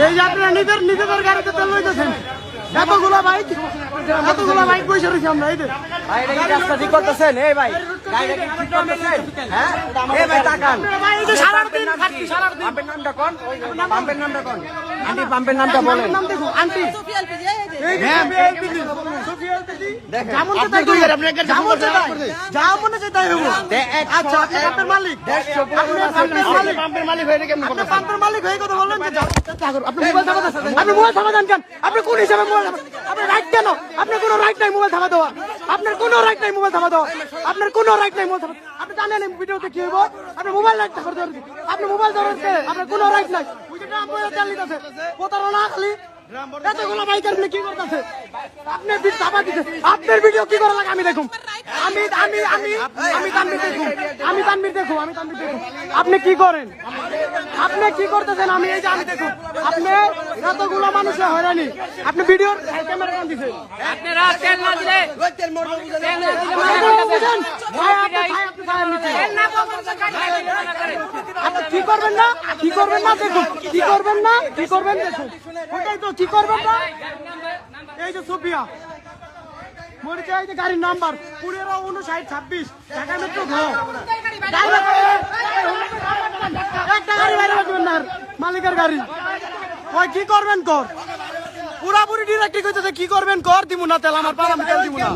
এই যে আপনারা নিজেদের গাড়িতে তেল লইতেছেন, এতগুলা বাইক বসে রয়েছি আমরা। এই যে ভাই এটা কি রাস্তা ঠিক করতেছেন? এই ভাই গাড়িটা কি ঠিক করতেছেন? হ্যাঁ এই ভাই তাকান। ভাই এই যে সারাদিন খাচ্ছি, সারাদিন। পাম্পের নামটা কোন? পাম্পের নামটা কোন? আন্টি পাম্পের নামটা বলেন। নাম দেখো আন্টি। এই যে সোফিয়া এলপিজি। দেখেন যেমন চাই তাই হবো। যেমন চাই তাই হবো। আচ্ছা আপনি পাম্পের মালিক, পাম্পের মালিক হয়ে কেমন আপনি পাম্পের মালিক হয়ে কথা বললেন যে আপনি মোবাইল থামা দেন কেন? আপনি কোন হিসাবে মোবাইল আপনি রাইট কেন? আপনার কোনো রাইট নাই মোবাইল থামা দেওয়া। আপনার কোনো রাইট নাই মোবাইল থামা দেওয়া। আপনার কোনো রাইট নাই মোবাইল থামা। আপনি জানেন ভিডিওতে কি হইব? আপনি মোবাইল রাইট করতে পারবেন। আপনি মোবাইল ধরতে আপনার কোনো রাইট নাই। ওইটা মোবাইল চালিয়ে প্রতারণা খালি এতগুলো বাইক আপনি কি করতেছে? আপনি বিট চাপা দিতে আপনার ভিডিও কি করা লাগে আমি দেখুন। আমি তানভীর দেখুন। আপনি কি করেন? আপনি কি করতেছেন? আমি এই যে আমি দেখুন আপনি এতগুলো মানুষের হয়রানি। আপনি ভিডিওর ক্যামেরা কান দিছেন। আপনারা তেল না দিলে তেল না দিলে আপনি কি করবেন না? দেখুন কি করবেন দেখুন। ওইটাই তো কি করবেন না। এই যে সোফিয়া মরিচা, এই যে গাড়ির নাম্বার 155926 ঢাকা মেট্রো ঘ। একটা গাড়ি বাইরে রাখবেন না, মালিকের গাড়ি। ওই কি করবেন কর, পুরাপুরি ডিরেক্টলি কইতেছে কি করবেন কর, দিব না তেল আমার পালাম তেল দিব না।